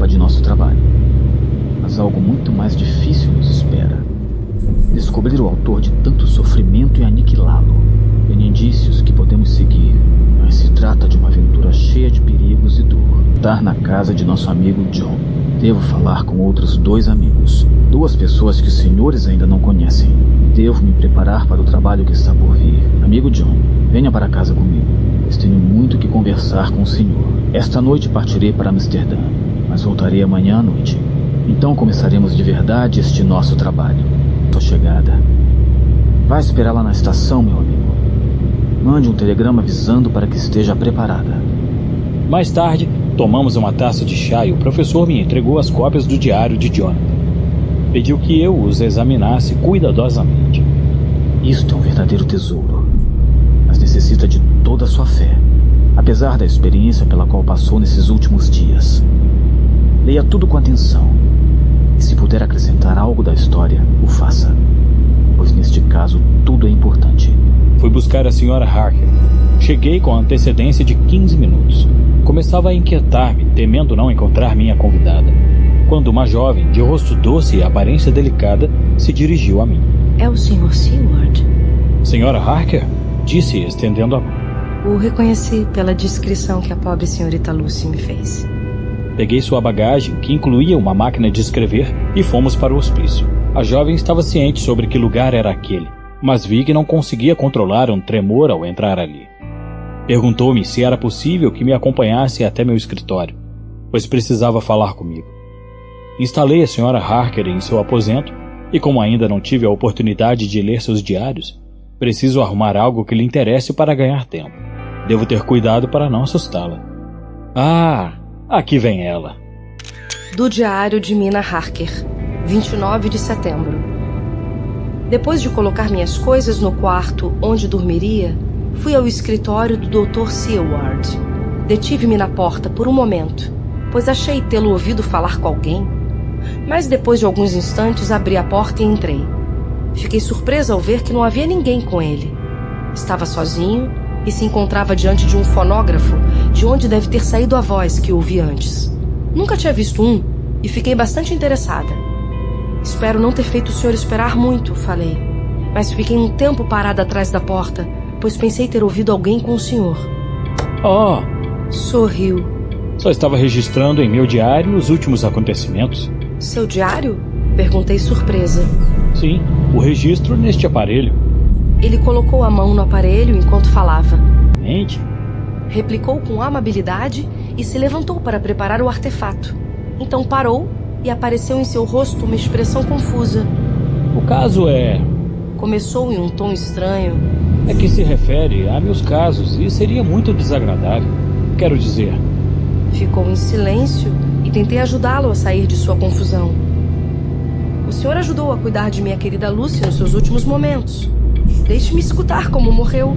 etapa de nosso trabalho. Mas algo muito mais difícil nos espera. Descobrir o autor de tanto sofrimento e aniquilá-lo. Tem indícios que podemos seguir, mas se trata de uma aventura cheia de perigos e dor. Estar na casa de nosso amigo John. Devo falar com outros 2 amigos. 2 pessoas que os senhores ainda não conhecem. Devo me preparar para o trabalho que está por vir. Amigo John, venha para casa comigo. Pois tenho muito que conversar com o senhor. Esta noite partirei para Amsterdã, mas voltarei amanhã à noite. Então começaremos de verdade este nosso trabalho. Sua chegada. Vai esperar lá na estação, meu amigo. Mande um telegrama avisando para que esteja preparada. Mais tarde, tomamos uma taça de chá e o professor me entregou as cópias do diário de Jonathan. Pediu que eu os examinasse cuidadosamente. Isto é um verdadeiro tesouro, mas necessita de toda a sua fé, apesar da experiência pela qual passou nesses últimos dias. Leia tudo com atenção, e se puder acrescentar algo da história, o faça, pois neste caso tudo é importante. Fui buscar a Sra. Harker. Cheguei com antecedência de 15 minutos. Começava a inquietar-me, temendo não encontrar minha convidada, quando uma jovem, de rosto doce e aparência delicada, se dirigiu a mim. É o Sr. Seward? Sra. Harker? Disse, estendendo a mão. O reconheci pela descrição que a pobre senhorita Lucy me fez. Peguei sua bagagem, que incluía uma máquina de escrever, e fomos para o hospício. A jovem estava ciente sobre que lugar era aquele, mas vi que não conseguia controlar um tremor ao entrar ali. Perguntou-me se era possível que me acompanhasse até meu escritório, pois precisava falar comigo. Instalei a Sra. Harker em seu aposento e, como ainda não tive a oportunidade de ler seus diários, preciso arrumar algo que lhe interesse para ganhar tempo. Devo ter cuidado para não assustá-la. Ah, aqui vem ela. Do diário de Mina Harker, 29 de setembro. Depois de colocar minhas coisas no quarto onde dormiria, fui ao escritório do Dr. Seward. Detive-me na porta por um momento, pois achei tê-lo ouvido falar com alguém. Mas depois de alguns instantes abri a porta e entrei. Fiquei surpresa ao ver que não havia ninguém com ele. Estava sozinho e se encontrava diante de um fonógrafo, de onde deve ter saído a voz que ouvi antes. Nunca tinha visto um e fiquei bastante interessada. Espero não ter feito o senhor esperar muito, falei. Mas fiquei um tempo parada atrás da porta, pois pensei ter ouvido alguém com o senhor. Oh! Sorriu. Só estava registrando em meu diário os últimos acontecimentos. Seu diário? Perguntei surpresa. Sim, o registro neste aparelho. Ele colocou a mão no aparelho enquanto falava. Mente? Replicou com amabilidade e se levantou para preparar o artefato. Então parou e apareceu em seu rosto uma expressão confusa. O caso é... Começou em um tom estranho. É que se refere a meus casos e seria muito desagradável. Quero dizer... Ficou em silêncio e tentei ajudá-lo a sair de sua confusão. O senhor ajudou a cuidar de minha querida Lucy nos seus últimos momentos. Deixe-me escutar como morreu.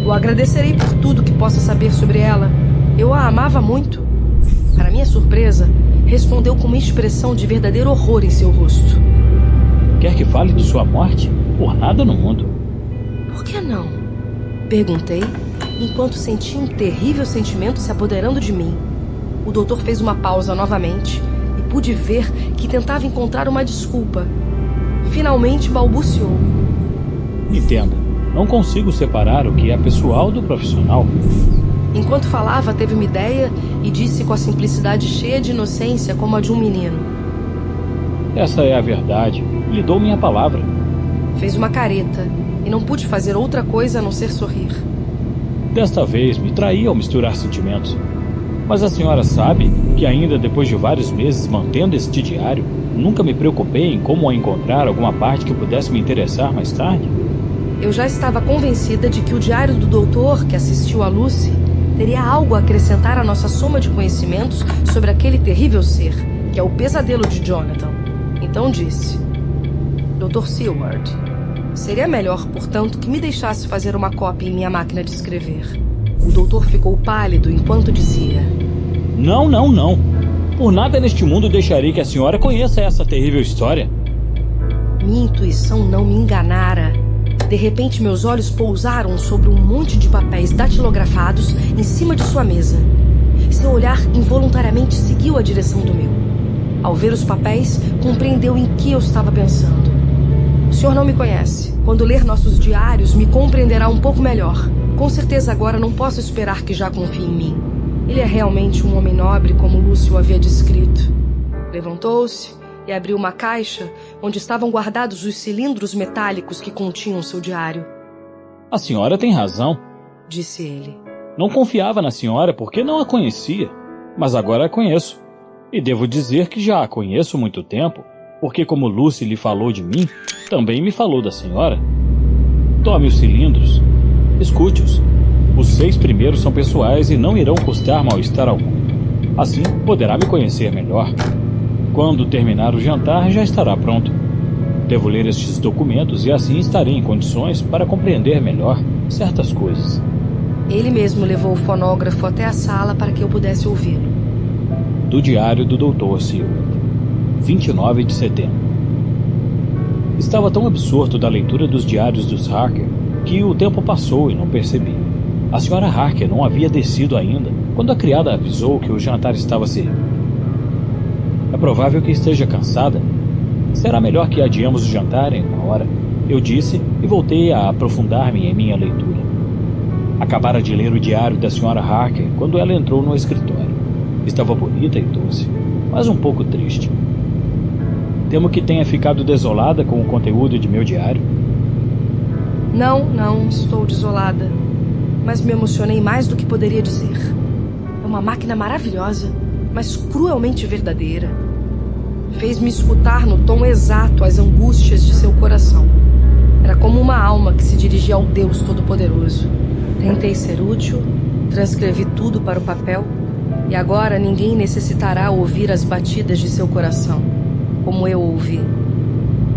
O agradecerei por tudo que possa saber sobre ela. Eu a amava muito. Para minha surpresa, respondeu com uma expressão de verdadeiro horror em seu rosto. Quer que fale de sua morte? Por nada no mundo. Por que não? Perguntei, enquanto senti um terrível sentimento se apoderando de mim. O doutor fez uma pausa novamente e pude ver que tentava encontrar uma desculpa. Finalmente balbuciou. Entenda, não consigo separar o que é pessoal do profissional. Enquanto falava, teve uma ideia e disse com a simplicidade cheia de inocência como a de um menino. Essa é a verdade. Lhe dou minha palavra. Fez uma careta e não pude fazer outra coisa a não ser sorrir. Desta vez me traí ao misturar sentimentos. Mas a senhora sabe que ainda depois de vários meses mantendo este diário, nunca me preocupei em como encontrar alguma parte que pudesse me interessar mais tarde? Eu já estava convencida de que o diário do doutor que assistiu a Lucy teria algo a acrescentar à nossa soma de conhecimentos sobre aquele terrível ser, que é o pesadelo de Jonathan. Então disse: Dr. Seward, seria melhor, portanto, que me deixasse fazer uma cópia em minha máquina de escrever. O doutor ficou pálido enquanto dizia: Não, não, não. Por nada neste mundo deixarei que a senhora conheça essa terrível história. Minha intuição não me enganara. De repente, meus olhos pousaram sobre um monte de papéis datilografados em cima de sua mesa. seu olhar involuntariamente seguiu a direção do meu. Ao ver os papéis, compreendeu em que eu estava pensando. O senhor não me conhece. Quando ler nossos diários, me compreenderá um pouco melhor. Com certeza agora não posso esperar que já confie em mim. Ele é realmente um homem nobre, como Lúcio o havia descrito. Levantou-se e abriu uma caixa onde estavam guardados os cilindros metálicos que continham seu diário. A senhora tem razão, disse ele. Não confiava na senhora porque não a conhecia, mas agora a conheço. E devo dizer que já a conheço há muito tempo, porque como Lucy lhe falou de mim, também me falou da senhora. Tome os cilindros. Escute-os. Os 6 primeiros são pessoais e não irão custar mal-estar algum. Assim, poderá me conhecer melhor. Quando terminar o jantar, já estará pronto. Devo ler estes documentos e assim estarei em condições para compreender melhor certas coisas. Ele mesmo levou o fonógrafo até a sala para que eu pudesse ouvi-lo. Do diário do Dr. Seward, 29 de setembro. Estava tão absorto da leitura dos diários dos Harker que o tempo passou e não percebi. A senhora Harker não havia descido ainda quando a criada avisou que o jantar estava servido. É provável que esteja cansada. Será melhor que adiemos o jantar em uma hora, eu disse e voltei a aprofundar-me em minha leitura. Acabara de ler o diário da senhora Harker quando ela entrou no escritório. Estava bonita e doce, mas um pouco triste. Temo que tenha ficado desolada com o conteúdo de meu diário. Não estou desolada, mas me emocionei mais do que poderia dizer. É uma máquina maravilhosa, mas cruelmente verdadeira. Fez-me escutar no tom exato as angústias de seu coração. Era como uma alma que se dirigia ao Deus Todo-Poderoso. Tentei ser útil, transcrevi tudo para o papel, e agora ninguém necessitará ouvir as batidas de seu coração, como eu ouvi.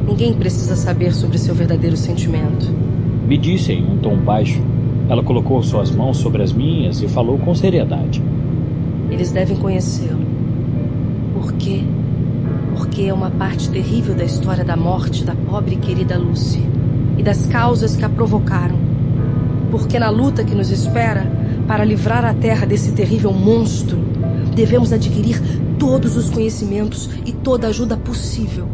Ninguém precisa saber sobre seu verdadeiro sentimento. Me disse em um tom baixo. Ela colocou suas mãos sobre as minhas e falou com seriedade. Eles devem conhecê-lo. Por quê? Porque é uma parte terrível da história da morte da pobre e querida Lucy e das causas que a provocaram. Porque na luta que nos espera, para livrar a Terra desse terrível monstro, devemos adquirir todos os conhecimentos e toda a ajuda possível.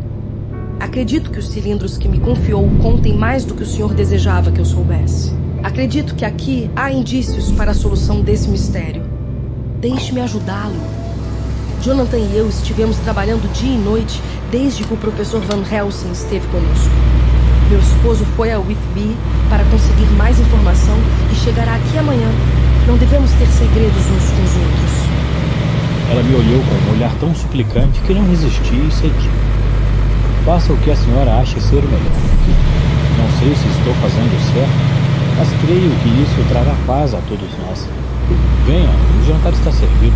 Acredito que os cilindros que me confiou contem mais do que o senhor desejava que eu soubesse. Acredito que aqui há indícios para a solução desse mistério. Deixe-me ajudá-lo. Jonathan e eu estivemos trabalhando dia e noite desde que o professor Van Helsing esteve conosco. Meu esposo foi a Whitby para conseguir mais informação e chegará aqui amanhã. Não devemos ter segredos uns com os outros. Ela me olhou com um olhar tão suplicante que não resisti e cedi. Faça o que a senhora acha ser o melhor. Não sei se estou fazendo certo, mas creio que isso trará paz a todos nós. Venha, o jantar está servido.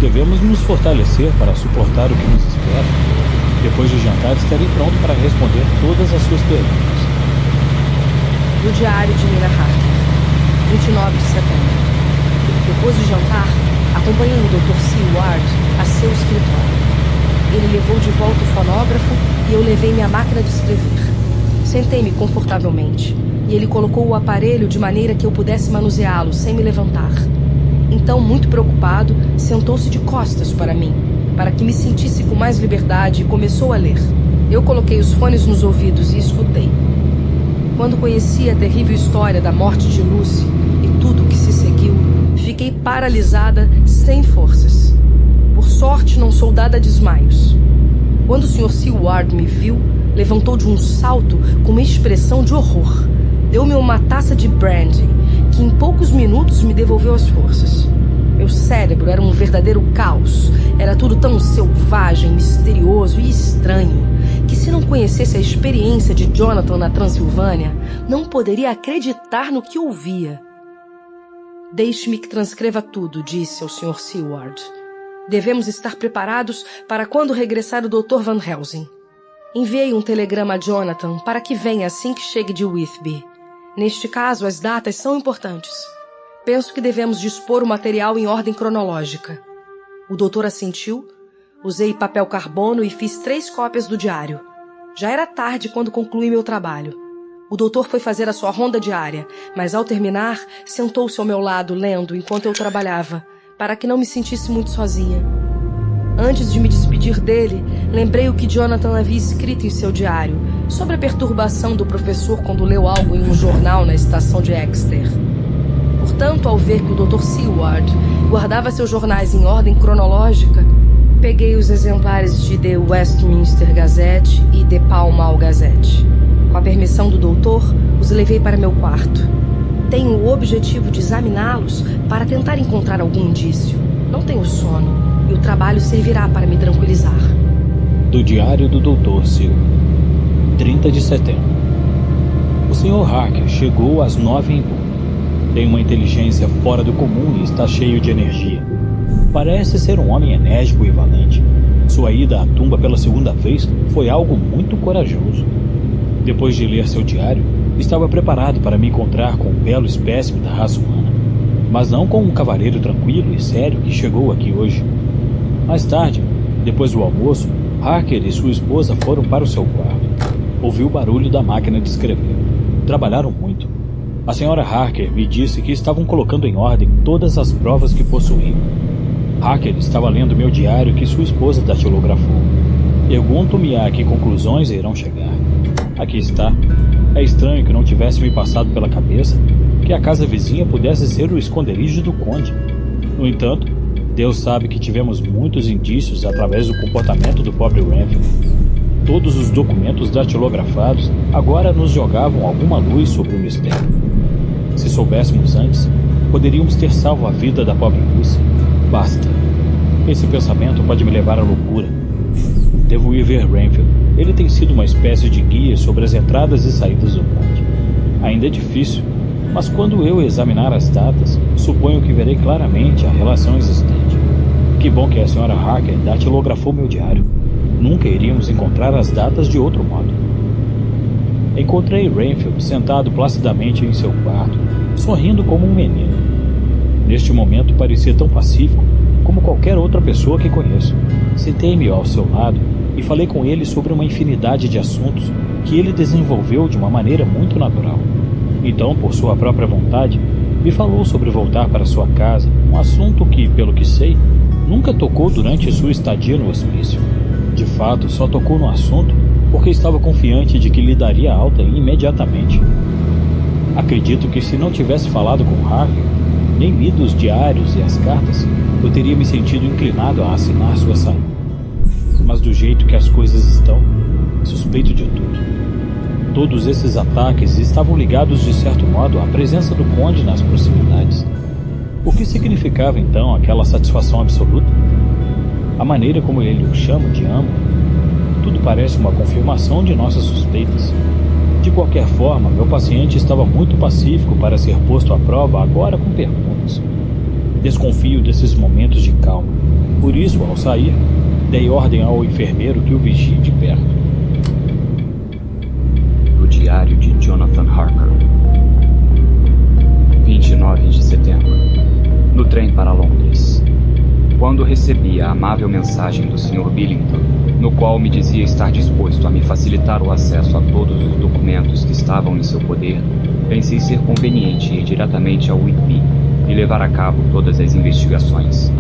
Devemos nos fortalecer para suportar o que nos espera. Depois do jantar estarei pronto para responder todas as suas perguntas. Do diário de Mina Harker, 29 de setembro. Depois do jantar, acompanhei o Dr. Seward a seu escritório. Ele levou de volta o fonógrafo e eu levei minha máquina de escrever. Sentei-me confortavelmente e ele colocou o aparelho de maneira que eu pudesse manuseá-lo sem me levantar. Então, muito preocupado, sentou-se de costas para mim, para que me sentisse com mais liberdade e começou a ler. Eu coloquei os fones nos ouvidos e escutei. Quando conheci a terrível história da morte de Lucy e tudo o que se seguiu, fiquei paralisada, sem forças. Por sorte, não sou dada a desmaios. Quando o Sr. Seward me viu, levantou de um salto com uma expressão de horror. Deu-me uma taça de brandy, que em poucos minutos me devolveu as forças. Meu cérebro era um verdadeiro caos. Era tudo tão selvagem, misterioso e estranho, que se não conhecesse a experiência de Jonathan na Transilvânia, não poderia acreditar no que ouvia. Deixe-me que transcreva tudo, disse ao Sr. Seward. Devemos estar preparados para quando regressar o Dr. Van Helsing. Enviei um telegrama a Jonathan para que venha assim que chegue de Whitby. Neste caso, as datas são importantes. Penso que devemos dispor o material em ordem cronológica. O doutor assentiu, usei papel carbono e fiz 3 cópias do diário. Já era tarde quando concluí meu trabalho. O doutor foi fazer a sua ronda diária, mas ao terminar, sentou-se ao meu lado lendo enquanto eu trabalhava, para que não me sentisse muito sozinha. Antes de me despedir dele, lembrei o que Jonathan havia escrito em seu diário sobre a perturbação do professor quando leu algo em um jornal na estação de Exeter. Portanto, ao ver que o Dr. Seward guardava seus jornais em ordem cronológica, peguei os exemplares de The Westminster Gazette e The Pall Mall Gazette. Com a permissão do doutor, os levei para meu quarto. Tenho o objetivo de examiná-los para tentar encontrar algum indício. Não tenho sono e o trabalho servirá para me tranquilizar. Do diário do Dr. Seward, 30 de setembro. O Sr. Harker chegou às 9 em ponto. Tem uma inteligência fora do comum e está cheio de energia. Parece ser um homem enérgico e valente. Sua ida à tumba pela segunda vez foi algo muito corajoso. Depois de ler seu diário, estava preparado para me encontrar com um belo espécime da raça humana, mas não com um cavaleiro tranquilo e sério que chegou aqui hoje. Mais tarde, depois do almoço, Harker e sua esposa foram para o seu quarto. Ouvi o barulho da máquina de escrever. Trabalharam muito. A senhora Harker me disse que estavam colocando em ordem todas as provas que possuíam. Harker estava lendo meu diário que sua esposa datilografou. Pergunto-me a que conclusões irão chegar. Aqui está. É estranho que não tivesse me passado pela cabeça que a casa vizinha pudesse ser o esconderijo do conde. No entanto, Deus sabe que tivemos muitos indícios através do comportamento do pobre Renfield. Todos os documentos datilografados agora nos jogavam alguma luz sobre o mistério. Se soubéssemos antes, poderíamos ter salvo a vida da pobre Lucy. Basta. Esse pensamento pode me levar à loucura. Devo ir ver Renfield. Ele tem sido uma espécie de guia sobre as entradas e saídas do conde. Ainda é difícil, mas quando eu examinar as datas, suponho que verei claramente a relação existente. Que bom que a senhora Harker datilografou meu diário. Nunca iríamos encontrar as datas de outro modo. Encontrei Renfield sentado placidamente em seu quarto, sorrindo como um menino. Neste momento parecia tão pacífico como qualquer outra pessoa que conheço. Sentei-me ao seu lado e falei com ele sobre uma infinidade de assuntos que ele desenvolveu de uma maneira muito natural. Então, por sua própria vontade, me falou sobre voltar para sua casa, um assunto que, pelo que sei, nunca tocou durante sua estadia no hospício. De fato, só tocou no assunto porque estava confiante de que lhe daria alta imediatamente. Acredito que se não tivesse falado com Harker, nem lido os diários e as cartas, eu teria me sentido inclinado a assinar sua saída. Mas do jeito que as coisas estão, suspeito de tudo. Todos esses ataques estavam ligados de certo modo à presença do conde nas proximidades. O que significava então aquela satisfação absoluta? A maneira como ele o chama de amo, tudo parece uma confirmação de nossas suspeitas. De qualquer forma, meu paciente estava muito pacífico para ser posto à prova agora com perguntas. Desconfio desses momentos de calma. Por isso, ao sair, dei ordem ao enfermeiro que o vigie de perto. Do diário de Jonathan Harker, 29 de setembro. No trem para Londres. Quando recebi a amável mensagem do Sr. Billington, no qual me dizia estar disposto a me facilitar o acesso a todos os documentos que estavam em seu poder, pensei ser conveniente ir diretamente ao Whitby e levar a cabo todas as investigações.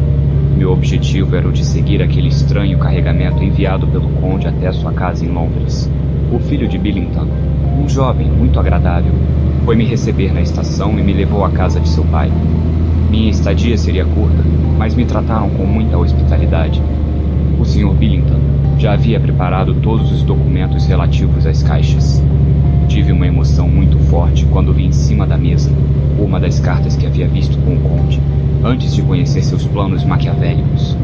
Meu objetivo era o de seguir aquele estranho carregamento enviado pelo conde até sua casa em Londres. O filho de Billington, um jovem muito agradável, foi me receber na estação e me levou à casa de seu pai. Minha estadia seria curta, mas me trataram com muita hospitalidade. O Sr. Billington já havia preparado todos os documentos relativos às caixas. Tive uma emoção muito forte quando vi em cima da mesa uma das cartas que havia visto com o conde, antes de conhecer seus planos maquiavélicos.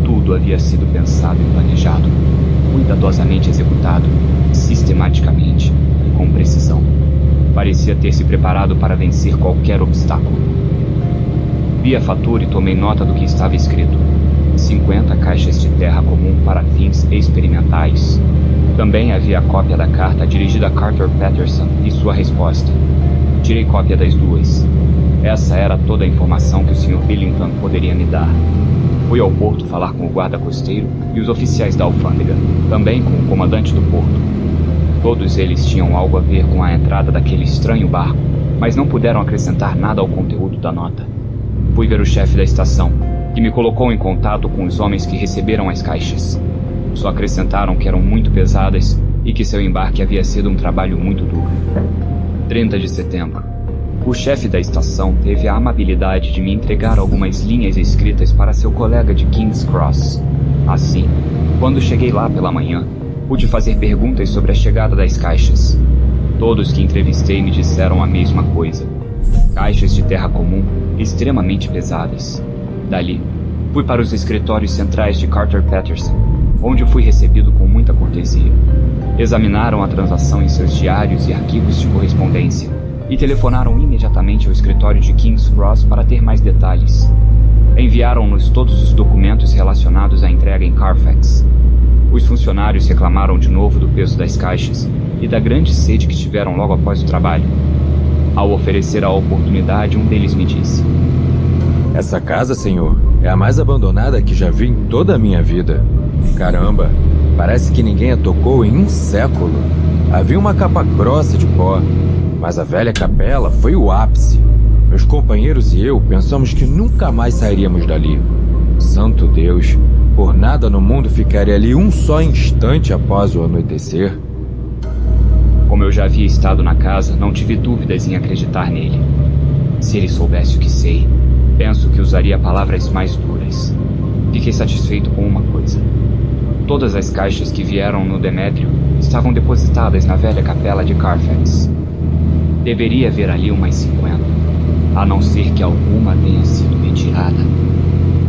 Tudo havia sido pensado e planejado, cuidadosamente executado, sistematicamente e com precisão. Parecia ter se preparado para vencer qualquer obstáculo. Vi a fatura e tomei nota do que estava escrito: 50 caixas de terra comum para fins experimentais. Também havia a cópia da carta dirigida a Carter Patterson e sua resposta. Tirei cópia das duas. Essa era toda a informação que o Sr. Billington poderia me dar. Fui ao porto falar com o guarda costeiro e os oficiais da alfândega, também com o comandante do porto. Todos eles tinham algo a ver com a entrada daquele estranho barco, mas não puderam acrescentar nada ao conteúdo da nota. Fui ver o chefe da estação, que me colocou em contato com os homens que receberam as caixas. Só acrescentaram que eram muito pesadas e que seu embarque havia sido um trabalho muito duro. 30 de setembro. O chefe da estação teve a amabilidade de me entregar algumas linhas escritas para seu colega de King's Cross. Assim, quando cheguei lá pela manhã, pude fazer perguntas sobre a chegada das caixas. Todos que entrevistei me disseram a mesma coisa. Caixas de terra comum extremamente pesadas. Dali, fui para os escritórios centrais de Carter Patterson, onde fui recebido com muita cortesia. Examinaram a transação em seus diários e arquivos de correspondência e telefonaram imediatamente ao escritório de King's Cross para ter mais detalhes. Enviaram-nos todos os documentos relacionados à entrega em Carfax. Os funcionários reclamaram de novo do peso das caixas e da grande sede que tiveram logo após o trabalho. Ao oferecer a oportunidade, um deles me disse: "Essa casa, senhor, é a mais abandonada que já vi em toda a minha vida. Caramba, parece que ninguém a tocou em um século. Havia uma capa grossa de pó, mas a velha capela foi o ápice. Meus companheiros e eu pensamos que nunca mais sairíamos dali. Santo Deus, por nada no mundo ficaria ali um só instante após o anoitecer." Como eu já havia estado na casa, não tive dúvidas em acreditar nele. Se ele soubesse o que sei, penso que usaria palavras mais duras. Fiquei satisfeito com uma coisa. Todas as caixas que vieram no Demétrio estavam depositadas na velha capela de Carfax. Deveria haver ali umas 50, a não ser que alguma tenha sido retirada,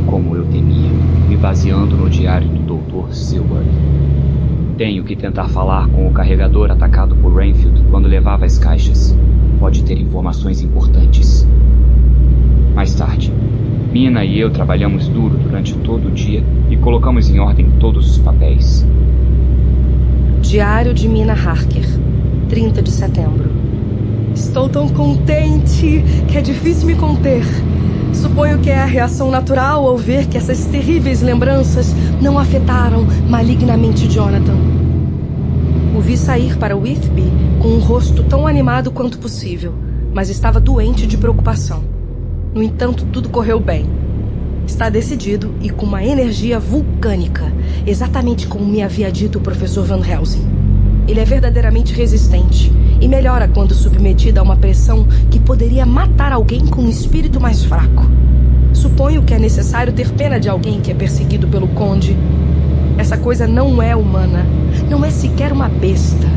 como eu temia, me baseando no diário do Dr. Seward. Tenho que tentar falar com o carregador atacado por Renfield quando levava as caixas. Pode ter informações importantes. Mais tarde, Mina e eu trabalhamos duro durante todo o dia e colocamos em ordem todos os papéis. Diário de Mina Harker, 30 de setembro. Estou tão contente que é difícil me conter. Suponho que é a reação natural ao ver que essas terríveis lembranças não afetaram malignamente Jonathan. O vi sair para Whitby com um rosto tão animado quanto possível, mas estava doente de preocupação. No entanto, tudo correu bem. Está decidido e com uma energia vulcânica, exatamente como me havia dito o professor Van Helsing. Ele é verdadeiramente resistente e melhora quando submetido a uma pressão que poderia matar alguém com um espírito mais fraco. Suponho que é necessário ter pena de alguém que é perseguido pelo conde. Essa coisa não é humana, não é sequer uma besta.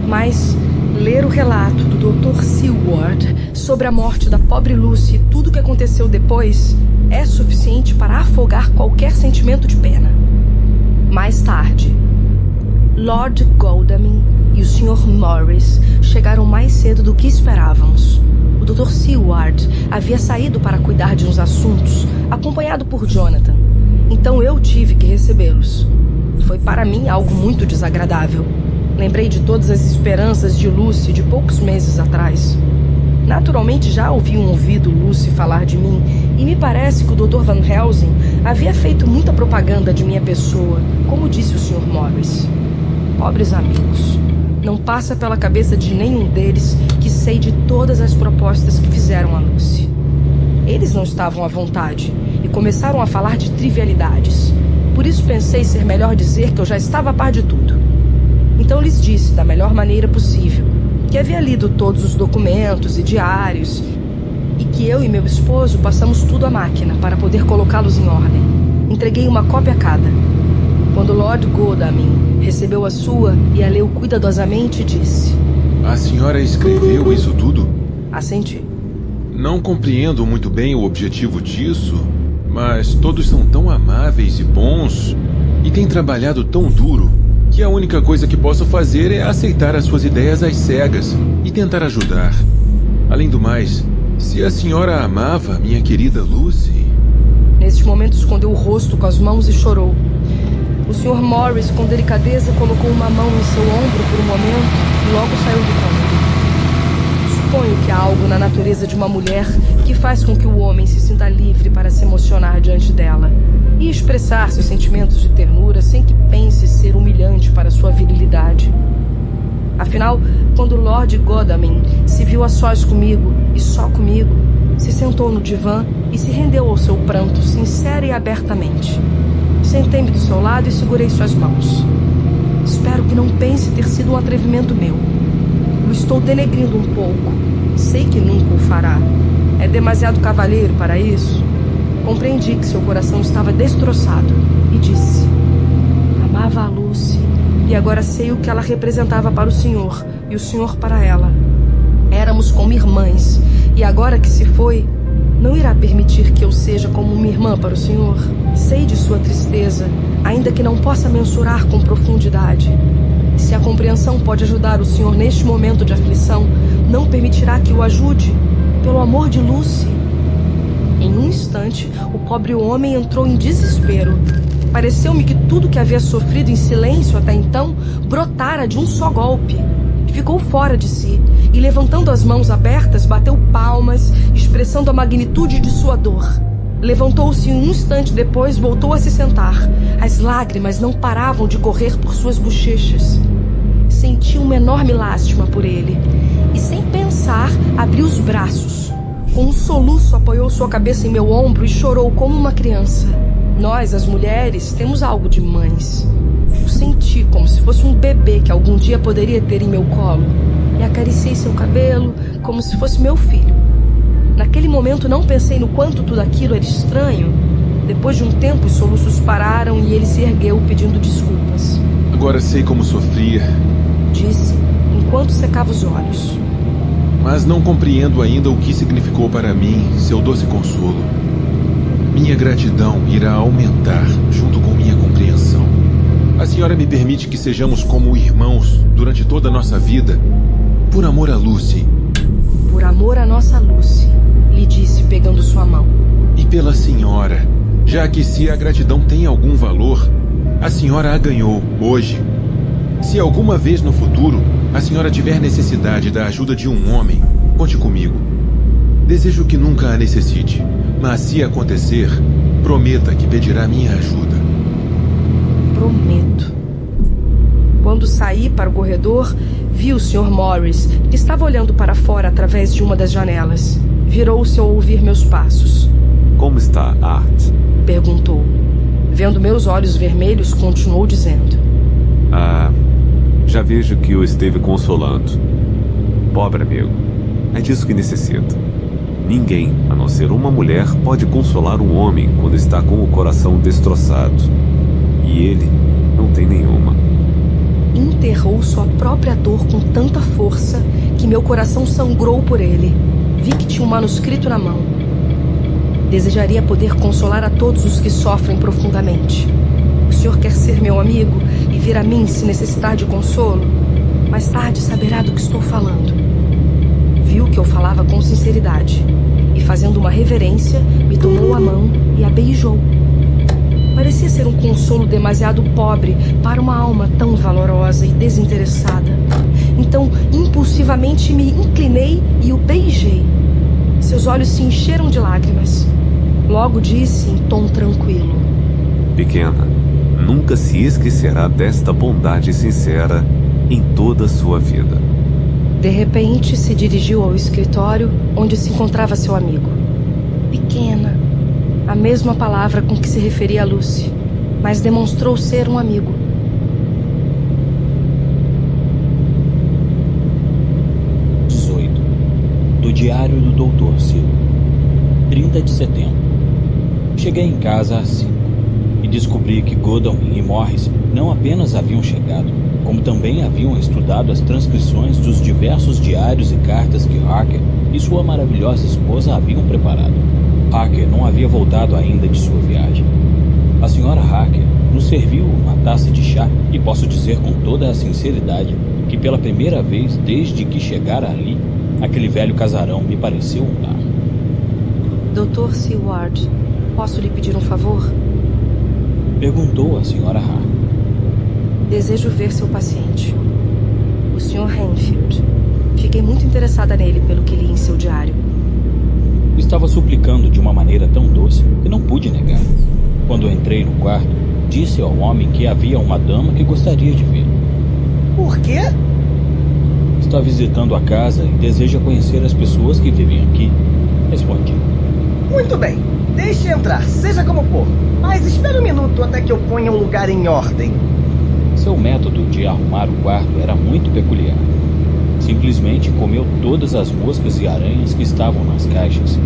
Mas ler o relato do Dr. Seward sobre a morte da pobre Lucy e tudo o que aconteceu depois é suficiente para afogar qualquer sentimento de pena. Mais tarde, Lord Godalming e o Sr. Morris chegaram mais cedo do que esperávamos. O Dr. Seward havia saído para cuidar de uns assuntos, acompanhado por Jonathan. Então eu tive que recebê-los. Foi para mim algo muito desagradável. Lembrei de todas as esperanças de Lucy de poucos meses atrás. Naturalmente já haviam ouvido Lucy falar de mim e me parece que o Dr. Van Helsing havia feito muita propaganda de minha pessoa, como disse o Sr. Morris. Pobres amigos. Não passa pela cabeça de nenhum deles que sei de todas as propostas que fizeram a Lucy. Eles não estavam à vontade e começaram a falar de trivialidades. Por isso pensei ser melhor dizer que eu já estava a par de tudo. Então lhes disse, da melhor maneira possível, que havia lido todos os documentos e diários e que eu e meu esposo passamos tudo à máquina para poder colocá-los em ordem. Entreguei uma cópia a cada. Quando Lord Godalming recebeu a sua e a leu cuidadosamente, disse: "A senhora escreveu isso tudo?" Assenti. "Não compreendo muito bem o objetivo disso, mas todos são tão amáveis e bons e têm trabalhado tão duro que a única coisa que posso fazer é aceitar as suas ideias às cegas e tentar ajudar. Além do mais, se a senhora amava minha querida Lucy..." Neste momento escondeu o rosto com as mãos e chorou. O Sr. Morris, com delicadeza, colocou uma mão em seu ombro por um momento e logo saiu do cômodo. Suponho que há algo na natureza de uma mulher que faz com que o homem se sinta livre para se emocionar diante dela e expressar seus sentimentos de ternura sem que pense ser humilhante para sua virilidade. Afinal, quando Lord Godalming se viu a sós comigo, e só comigo, se sentou no divã e se rendeu ao seu pranto, sincera e abertamente. Sentei-me do seu lado e segurei suas mãos. Espero que não pense ter sido um atrevimento meu. O estou denegrindo um pouco. Sei que nunca o fará. É demasiado cavalheiro para isso. Compreendi que seu coração estava destroçado e disse: amava a Lucy, e agora sei o que ela representava para o senhor e o senhor para ela. Éramos como irmãs, e agora que se foi, não irá permitir que eu seja como uma irmã para o senhor. Sei de sua tristeza, ainda que não possa mensurar com profundidade. Se a compreensão pode ajudar o senhor neste momento de aflição, não permitirá que o ajude, pelo amor de Lucy. Em um instante, o pobre homem entrou em desespero. Pareceu-me que tudo que havia sofrido em silêncio até então brotara de um só golpe. Ficou fora de si e, levantando as mãos abertas, bateu palmas, expressando a magnitude de sua dor. Levantou-se e um instante depois voltou a se sentar. As lágrimas não paravam de correr por suas bochechas. Senti uma enorme lástima por ele e, sem pensar, abri os braços. Com um soluço, apoiou sua cabeça em meu ombro e chorou como uma criança. Nós, as mulheres, temos algo de mães. O senti como se fosse um bebê que algum dia poderia ter em meu colo e acariciei seu cabelo como se fosse meu filho. Naquele momento não pensei no quanto tudo aquilo era estranho. Depois de um tempo, os soluços pararam e ele se ergueu pedindo desculpas. Agora sei como sofria, disse, enquanto secava os olhos. Mas não compreendo ainda o que significou para mim seu doce consolo. Minha gratidão irá aumentar junto com minha compreensão. A senhora me permite que sejamos como irmãos durante toda a nossa vida, por amor a Lucy. Por amor a nossa Lucy, lhe disse, pegando sua mão. E pela senhora, já que se a gratidão tem algum valor, a senhora a ganhou hoje. Se alguma vez no futuro a senhora tiver necessidade da ajuda de um homem, conte comigo. Desejo que nunca a necessite, mas se acontecer, prometa que pedirá minha ajuda. Prometo. Quando saí para o corredor, vi o Sr. Morris, que estava olhando para fora através de uma das janelas. Virou-se ao ouvir meus passos. Como está, Art? Perguntou. Vendo meus olhos vermelhos, continuou dizendo. Já vejo que o esteve consolando. Pobre amigo, é disso que necessita. Ninguém, a não ser uma mulher, pode consolar um homem quando está com o coração destroçado. E ele não tem nenhuma. Enterrou sua própria dor com tanta força que meu coração sangrou por ele. Vi que tinha um manuscrito na mão. Desejaria poder consolar a todos os que sofrem profundamente. O senhor quer ser meu amigo e vir a mim se necessitar de consolo? Mais tarde saberá do que estou falando. Viu que eu falava com sinceridade e, fazendo uma reverência, me tomou a mão e a beijou. Parecia ser um consolo demasiado pobre para uma alma tão valorosa e desinteressada. Então, impulsivamente me inclinei e o beijei. Seus olhos se encheram de lágrimas. Logo disse em tom tranquilo: Pequena, nunca se esquecerá desta bondade sincera em toda a sua vida. De repente, se dirigiu ao escritório onde se encontrava seu amigo. Pequena, a mesma palavra com que se referia a Lucy, mas demonstrou ser um amigo. Do Diário do Dr. Silva. 30 de setembro. Cheguei em casa às 5 e descobri que Godalming e Morris não apenas haviam chegado, como também haviam estudado as transcrições dos diversos diários e cartas que Harker e sua maravilhosa esposa haviam preparado. Harker não havia voltado ainda de sua viagem. A senhora Harker nos serviu uma taça de chá e posso dizer com toda a sinceridade que pela primeira vez desde que chegara ali, aquele velho casarão me pareceu um lar. Dr. Seward, posso lhe pedir um favor? Perguntou a senhora Harker. Desejo ver seu paciente, o Sr. Hanfield. Fiquei muito interessada nele pelo que li em seu diário. Estava suplicando de uma maneira tão doce que não pude negar. Quando entrei no quarto, disse ao homem que havia uma dama que gostaria de ver. Por quê? está visitando a casa e deseja conhecer as pessoas que vivem aqui. Respondi. Muito bem. Deixe entrar, seja como for. Mas espere um minuto até que eu ponha o lugar em ordem. Seu método de arrumar o quarto era muito peculiar. Simplesmente comeu todas as moscas e aranhas que estavam nas caixas.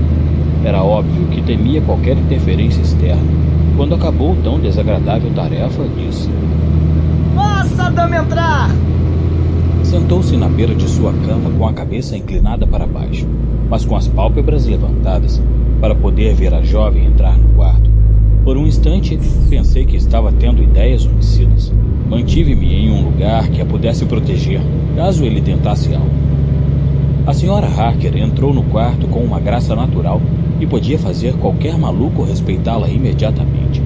Era óbvio que temia qualquer interferência externa. Quando acabou tão desagradável tarefa, disse: Faça a dama entrar! Sentou-se na beira de sua cama com a cabeça inclinada para baixo, mas com as pálpebras levantadas, para poder ver a jovem entrar no quarto. Por um instante, pensei que estava tendo ideias homicidas. Mantive-me em um lugar que a pudesse proteger, caso ele tentasse algo. A senhora Harker entrou no quarto com uma graça natural e podia fazer qualquer maluco respeitá-la imediatamente,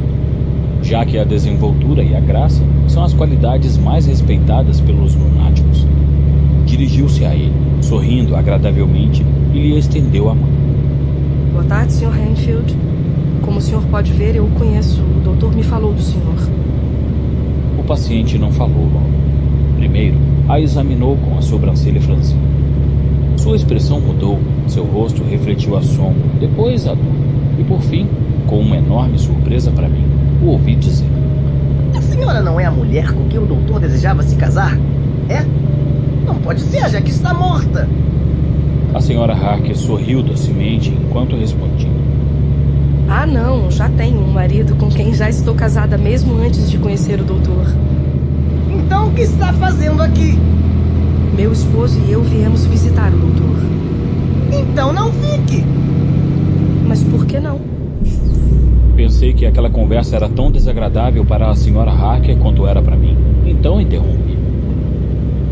já que a desenvoltura e a graça são as qualidades mais respeitadas pelos lunáticos. Dirigiu-se a ele, sorrindo agradavelmente, e lhe estendeu a mão. Boa tarde, Sr. Renfield. Como o senhor pode ver, eu o conheço. O doutor me falou do senhor. O paciente não falou logo. Primeiro, a examinou com a sobrancelha franzida. Sua expressão mudou, seu rosto refletiu assombro, depois a dor. E por fim, com uma enorme surpresa para mim, o ouvi dizer: A senhora não é a mulher com quem o doutor desejava se casar? É? Não pode ser, já que está morta. A senhora Harker sorriu docemente enquanto respondia: Ah, não, já tenho um marido com quem já estou casada mesmo antes de conhecer o doutor. Então o que está fazendo aqui? Meu esposo e eu viemos visitar o doutor. Então não fique. Mas por que não? Pensei que aquela conversa era tão desagradável para a senhora Harker quanto era para mim. Então interrompi.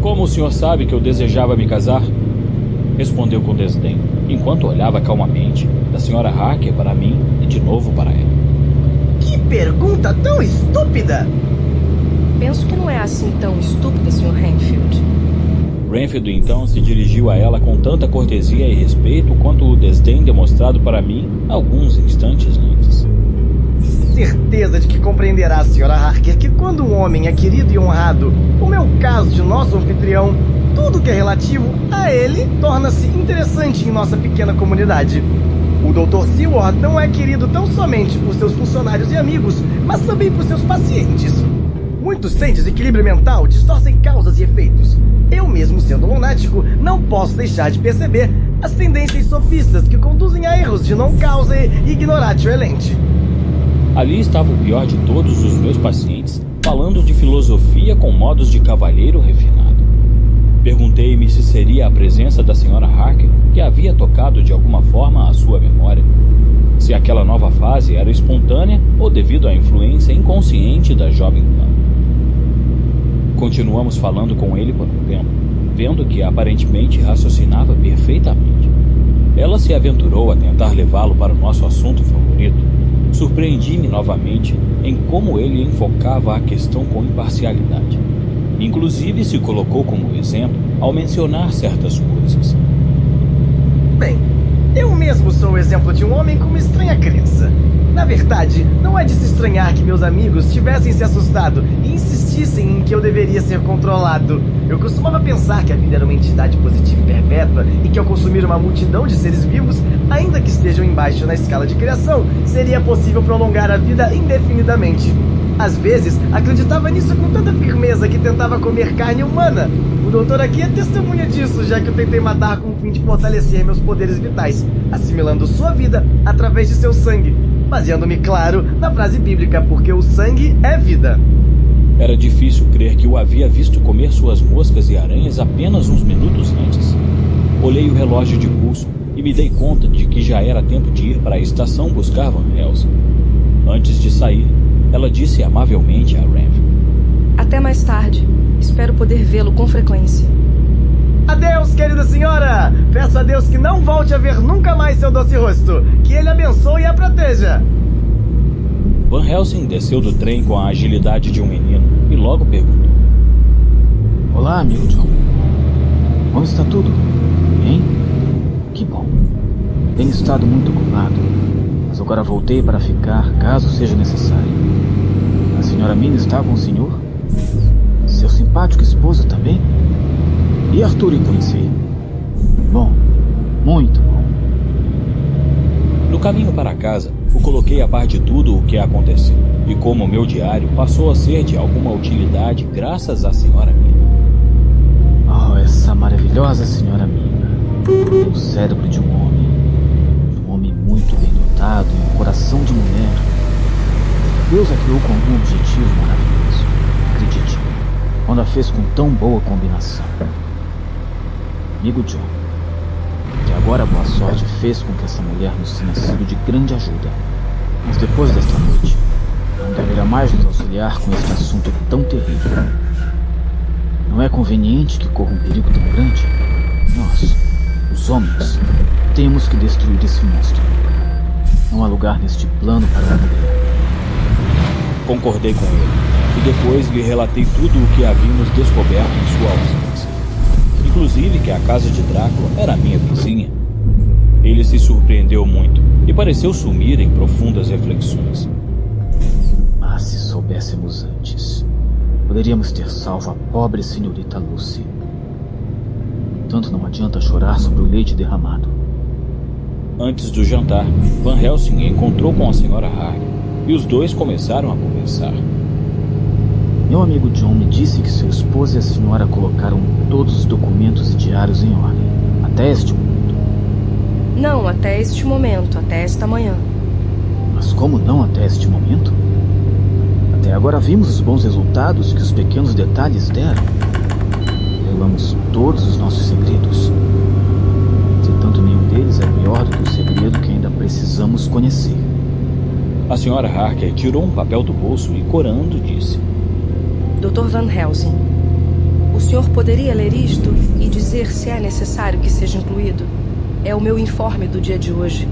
Como o senhor sabe que eu desejava me casar? Respondeu com desdém, enquanto olhava calmamente da senhora Harker para mim e de novo para ela. Que pergunta tão estúpida! Penso que não é assim tão estúpida, Sr. Renfield. Renfield então se dirigiu a ela com tanta cortesia e respeito quanto o desdém demonstrado para mim alguns instantes antes. Certeza de que compreenderá, Sra. Harker, que quando um homem é querido e honrado, como é o caso de nosso anfitrião, tudo que é relativo a ele torna-se interessante em nossa pequena comunidade. O Dr. Seward não é querido tão somente por seus funcionários e amigos, mas também por seus pacientes. Muitos sem desequilíbrio mental distorcem causas e efeitos. Eu mesmo, sendo lunático, não posso deixar de perceber as tendências sofistas que conduzem a erros de non causa e ignoratio elenti. Ali estava o pior de todos os meus pacientes, falando de filosofia com modos de cavalheiro refinado. Perguntei-me se seria a presença da senhora Harker que havia tocado de alguma forma a sua memória. Se aquela nova fase era espontânea ou devido à influência inconsciente da jovem dama. Continuamos falando com ele por um tempo, vendo que aparentemente raciocinava perfeitamente. Ela se aventurou a tentar levá-lo para o nosso assunto favorito. Surpreendi-me novamente em como ele enfocava a questão com imparcialidade. Inclusive se colocou como exemplo ao mencionar certas coisas. Bem, eu mesmo sou o exemplo de um homem com uma estranha crença. Na verdade, não é de se estranhar que meus amigos tivessem se assustado e insistissem em que eu deveria ser controlado. Eu costumava pensar que a vida era uma entidade positiva e perpétua e que ao consumir uma multidão de seres vivos, ainda que estejam embaixo na escala de criação, seria possível prolongar a vida indefinidamente. Às vezes, acreditava nisso com tanta firmeza que tentava comer carne humana. O doutor aqui é testemunha disso, já que eu tentei matar com o fim de fortalecer meus poderes vitais, assimilando sua vida através de seu sangue, baseando-me, claro, na frase bíblica, porque o sangue é vida. Era difícil crer que o havia visto comer suas moscas e aranhas apenas uns minutos antes. Olhei o relógio de pulso e me dei conta de que já era tempo de ir para a estação buscar Van Helsing. Antes de sair, ela disse amavelmente a Renfield: Até mais tarde. Espero poder vê-lo com frequência. Adeus, querida senhora! Peço a Deus que não volte a ver nunca mais seu doce rosto. Que ele abençoe e a proteja. Van Helsing desceu do trem com a agilidade de um menino e logo perguntou: Olá, amigo John. Como está tudo? Bem? Que bom. Tenho estado muito ocupado, mas agora voltei para ficar caso seja necessário. A senhora Mina está com o senhor? Seu simpático esposo também? E Arthur e Quincy? Bom, muito bom. No caminho para casa, o coloquei a par de tudo o que aconteceu. E como meu diário passou a ser de alguma utilidade graças à senhora Mina. Oh, essa maravilhosa senhora Mina. Tem o cérebro de um homem muito bem dotado e um coração de mulher. Deus a criou com algum objetivo maravilhoso. Acredite, quando a fez com tão boa combinação. Amigo John, que agora a boa sorte fez com que essa mulher nos tenha sido de grande ajuda. Mas depois desta noite, não deverá mais nos auxiliar com este assunto tão terrível. Não é conveniente que corra um perigo tão grande? Nós, os homens, temos que destruir esse monstro. Não há lugar neste plano para uma mulher. Concordei com ele, e depois lhe relatei tudo o que havíamos descoberto em sua ausência. Inclusive que a casa de Drácula era a minha vizinha. Ele se surpreendeu muito e pareceu sumir em profundas reflexões. Ah, se soubéssemos antes, poderíamos ter salvo a pobre senhorita Lucy. Tanto não adianta chorar sobre o leite derramado. Antes do jantar, Van Helsing encontrou com a senhora Harker e os dois começaram a conversar. Meu amigo John me disse que sua esposa e a senhora colocaram todos os documentos e diários em ordem, até este momento. Não, até este momento, até esta manhã. Mas como não até este momento? Até agora vimos os bons resultados que os pequenos detalhes deram. Revelamos todos os nossos segredos. Entretanto, nenhum deles é pior do que o segredo que ainda precisamos conhecer. A senhora Harker tirou um papel do bolso e, corando, disse: Dr. Van Helsing, o senhor poderia ler isto e dizer se é necessário que seja incluído? É o meu informe do dia de hoje.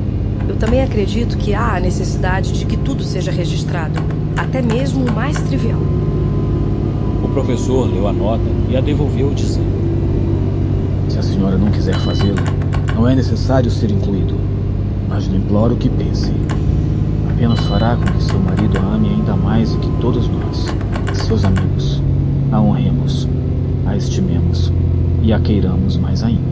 Eu também acredito que há a necessidade de que tudo seja registrado, até mesmo o mais trivial. O professor leu a nota e a devolveu, dizendo: Se a senhora não quiser fazê-lo, não é necessário ser incluído. Mas lhe imploro que pense. Apenas fará com que seu marido a ame ainda mais do que todos nós, seus amigos. A honremos, a estimemos e a queiramos mais ainda.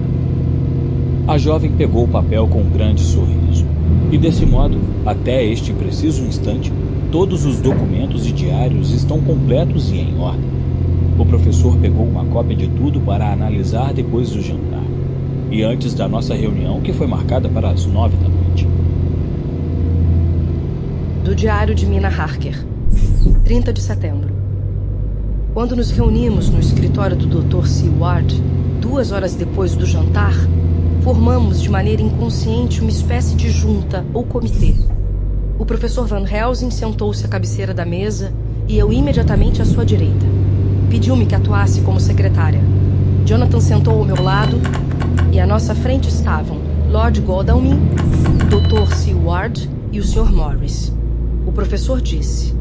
A jovem pegou o papel com um grande sorriso. E desse modo, até este preciso instante, todos os documentos e diários estão completos e em ordem. O professor pegou uma cópia de tudo para analisar depois do jantar. E antes da nossa reunião, que foi marcada para as 9 da noite. Do diário de Mina Harker, 30 de setembro. Quando nos reunimos no escritório do Dr. Seward, 2 horas depois do jantar, formamos de maneira inconsciente uma espécie de junta ou comitê. O professor Van Helsing sentou-se à cabeceira da mesa e eu imediatamente à sua direita. Pediu-me que atuasse como secretária. Jonathan sentou ao meu lado e à nossa frente estavam Lord Godalming, o Dr. Seward e o Sr. Morris. O professor disse: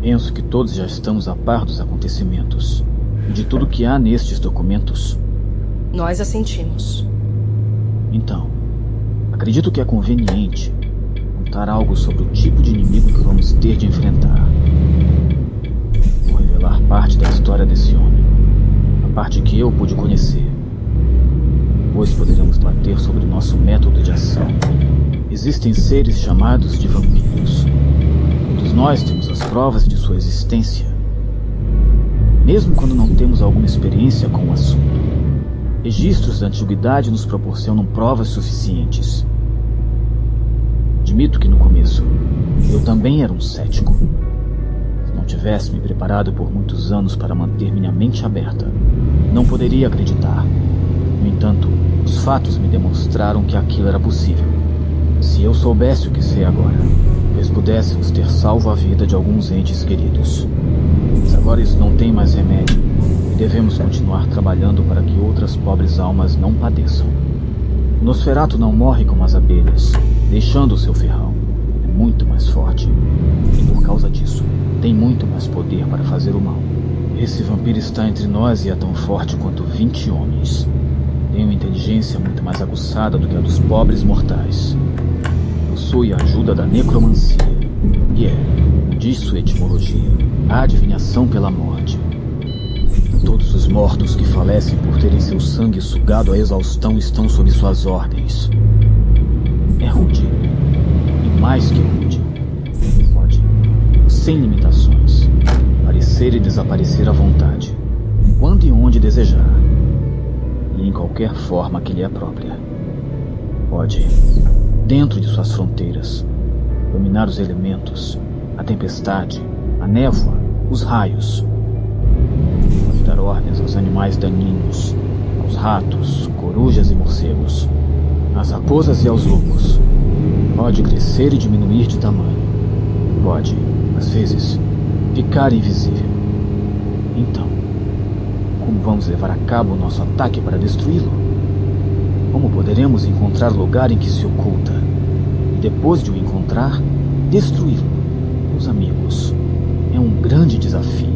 Penso que todos já estamos a par dos acontecimentos e de tudo que há nestes documentos. Nós assentimos. Então, acredito que é conveniente contar algo sobre o tipo de inimigo que vamos ter de enfrentar. Vou revelar parte da história desse homem, a parte que eu pude conhecer. Depois poderemos debater sobre o nosso método de ação. Existem seres chamados de vampiros. Todos nós temos as provas de sua existência, mesmo quando não temos alguma experiência com o assunto. Registros da antiguidade nos proporcionam provas suficientes. Admito que no começo eu também era um cético. Se não tivesse me preparado por muitos anos para manter minha mente aberta, não poderia acreditar. No entanto, os fatos me demonstraram que aquilo era possível. Se eu soubesse o que sei agora, talvez pudéssemos ter salvo a vida de alguns entes queridos. Mas agora isso não tem mais remédio. Devemos continuar trabalhando para que outras pobres almas não padeçam. O Nosferatu não morre como as abelhas, deixando o seu ferrão. É muito mais forte. E por causa disso, tem muito mais poder para fazer o mal. Esse vampiro está entre nós e é tão forte quanto 20 homens. Tem uma inteligência muito mais aguçada do que a dos pobres mortais. Possui a ajuda da necromancia. E diz sua etimologia, a adivinhação pela morte. Todos os mortos que falecem por terem seu sangue sugado à exaustão estão sob suas ordens. É rude. E mais que rude. Pode, sem limitações, aparecer e desaparecer à vontade, quando e onde desejar, e em qualquer forma que lhe é própria. Pode, dentro de suas fronteiras, dominar os elementos, a tempestade, a névoa, os raios. Pode dar ordens aos animais daninhos, aos ratos, corujas e morcegos, às raposas e aos lobos. Pode crescer e diminuir de tamanho. Pode, às vezes, ficar invisível. Então, como vamos levar a cabo o nosso ataque para destruí-lo? Como poderemos encontrar lugar em que se oculta? E depois de o encontrar, destruí-lo? Meus amigos, é um grande desafio.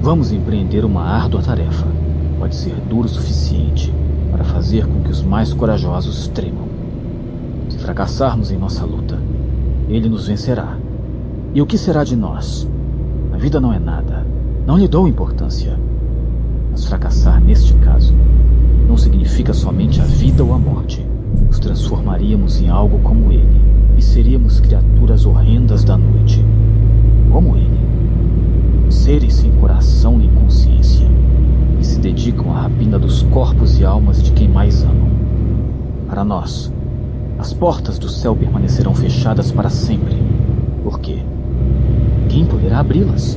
Vamos empreender uma árdua tarefa. Pode ser duro o suficiente para fazer com que os mais corajosos tremam. Se fracassarmos em nossa luta, ele nos vencerá. E o que será de nós? A vida não é nada. Não lhe dou importância. Mas fracassar neste caso não significa somente a vida ou a morte. Nos transformaríamos em algo como ele e seríamos criaturas horrendas da noite. Como ele. Seres sem coração nem consciência, que se dedicam à rapina dos corpos e almas de quem mais amam. Para nós, as portas do céu permanecerão fechadas para sempre. Por quê? Quem poderá abri-las?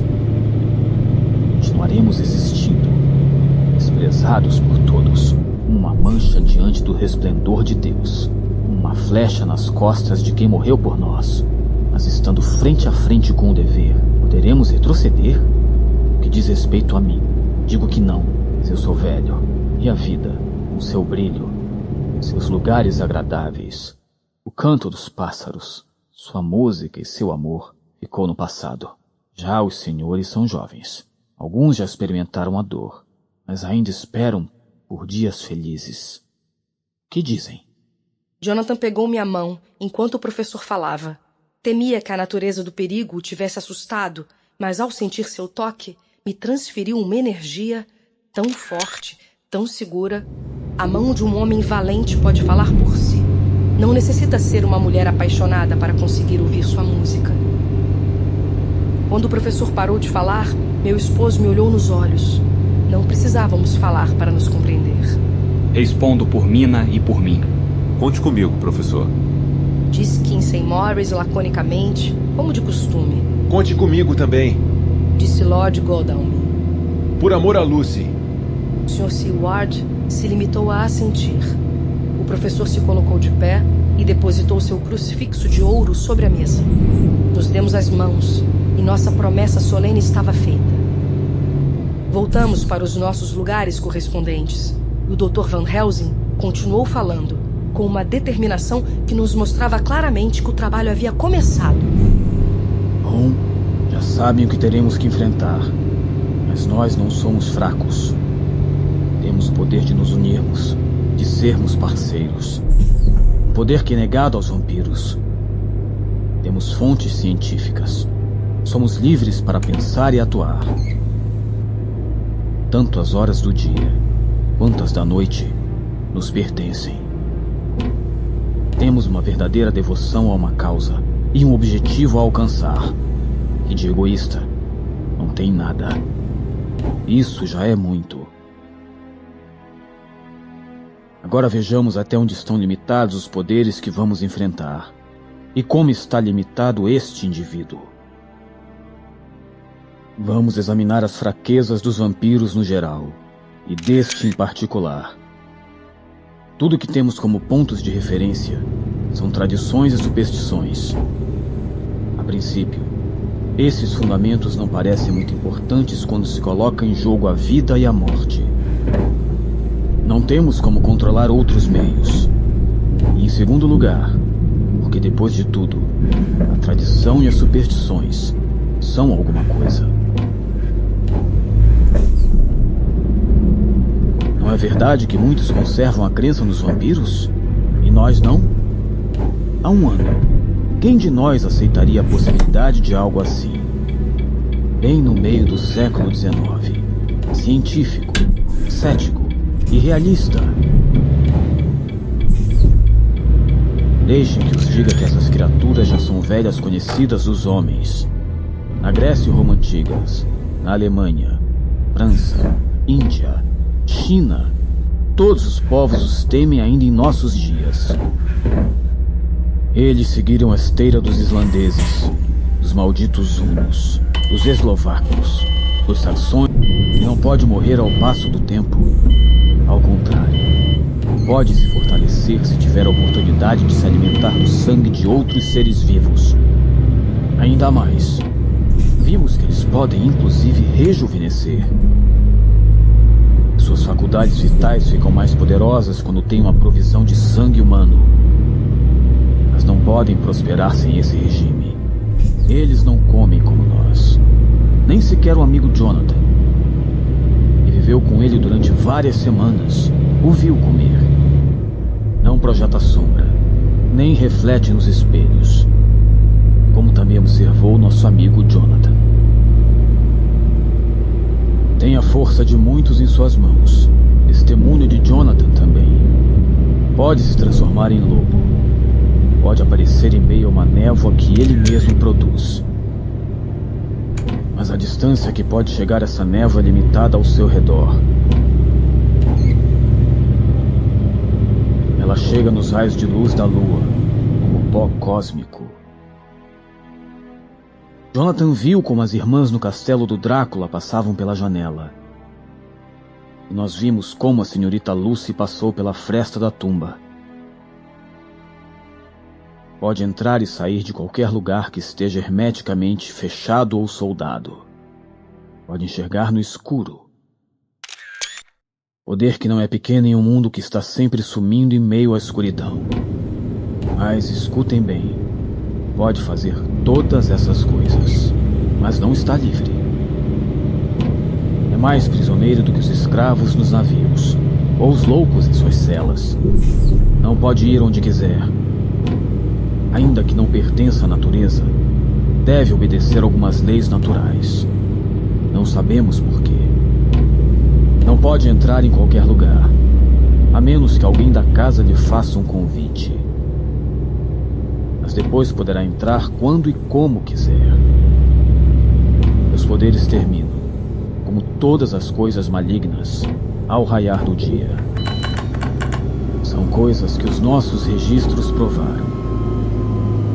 Continuaremos existindo, desprezados por todos, uma mancha diante do resplendor de Deus, uma flecha nas costas de quem morreu por nós. Mas estando frente a frente com o dever, poderemos retroceder? O que diz respeito a mim, digo que não, mas eu sou velho. E a vida, com seu brilho, seus lugares agradáveis, o canto dos pássaros, sua música e seu amor, ficou no passado. Já os senhores são jovens. Alguns já experimentaram a dor, mas ainda esperam por dias felizes. Que dizem? Jonathan pegou minha mão enquanto o professor falava. Temia que a natureza do perigo o tivesse assustado, mas ao sentir seu toque, me transferiu uma energia tão forte, tão segura. A mão de um homem valente pode falar por si. Não necessita ser uma mulher apaixonada para conseguir ouvir sua música. Quando o professor parou de falar, meu esposo me olhou nos olhos. Não precisávamos falar para nos compreender. Respondo por Mina e por mim. Conte comigo, professor. Disse Kinsey Morris laconicamente, como de costume. Conte comigo também. Disse Lord Godalming. Por amor a Lucy. O Sr. Seward se limitou a assentir. O professor se colocou de pé e depositou seu crucifixo de ouro sobre a mesa. Nos demos as mãos e nossa promessa solene estava feita. Voltamos para os nossos lugares correspondentes e o Dr. Van Helsing continuou falando, com uma determinação que nos mostrava claramente que o trabalho havia começado. Bom, já sabem o que teremos que enfrentar, mas nós não somos fracos. Temos o poder de nos unirmos, de sermos parceiros. Um poder que é negado aos vampiros. Temos fontes científicas. Somos livres para pensar e atuar. Tanto as horas do dia, quanto as da noite, nos pertencem. Temos uma verdadeira devoção a uma causa e um objetivo a alcançar. E de egoísta, não tem nada. Isso já é muito. Agora vejamos até onde estão limitados os poderes que vamos enfrentar. E como está limitado este indivíduo. Vamos examinar as fraquezas dos vampiros no geral, e deste em particular. Tudo que temos como pontos de referência são tradições e superstições. A princípio, esses fundamentos não parecem muito importantes quando se coloca em jogo a vida e a morte. Não temos como controlar outros meios. E em segundo lugar, porque depois de tudo, a tradição e as superstições são alguma coisa. Não é verdade que muitos conservam a crença nos vampiros? E nós não? Há um ano, quem de nós aceitaria a possibilidade de algo assim? Bem no meio do século XIX. científico, cético e realista. Deixem que os diga que essas criaturas já são velhas conhecidas dos homens. Na Grécia e Roma antigas, na Alemanha, França, Índia, China, todos os povos os temem ainda em nossos dias. Eles seguiram a esteira dos islandeses, dos malditos hunos, dos eslovacos, dos saxões, e não pode morrer ao passo do tempo. Ao contrário, pode se fortalecer se tiver a oportunidade de se alimentar do sangue de outros seres vivos. Ainda mais, vimos que eles podem inclusive rejuvenescer. Suas faculdades vitais ficam mais poderosas quando têm uma provisão de sangue humano. Mas não podem prosperar sem esse regime. Eles não comem como nós. Nem sequer o amigo Jonathan. E viveu com ele durante várias semanas. O viu comer. Não projeta sombra, nem reflete nos espelhos. Como também observou nosso amigo Jonathan. Tem a força de muitos em suas mãos. Testemunho de Jonathan também. Pode se transformar em lobo. Pode aparecer em meio a uma névoa que ele mesmo produz. Mas a distância que pode chegar essa névoa é limitada ao seu redor. Ela chega nos raios de luz da lua, como pó cósmico. Jonathan viu como as irmãs no castelo do Drácula passavam pela janela. E nós vimos como a senhorita Lucy passou pela fresta da tumba. Pode entrar e sair de qualquer lugar que esteja hermeticamente fechado ou soldado. Pode enxergar no escuro. Poder que não é pequeno em um mundo que está sempre sumindo em meio à escuridão. Mas escutem bem. Pode fazer todas essas coisas, mas não está livre. É mais prisioneiro do que os escravos nos navios, ou os loucos em suas celas. Não pode ir onde quiser. Ainda que não pertença à natureza, deve obedecer algumas leis naturais. Não sabemos por quê. Não pode entrar em qualquer lugar, a menos que alguém da casa lhe faça um convite. Mas depois poderá entrar quando e como quiser. Os poderes terminam, como todas as coisas malignas, ao raiar do dia. São coisas que os nossos registros provaram.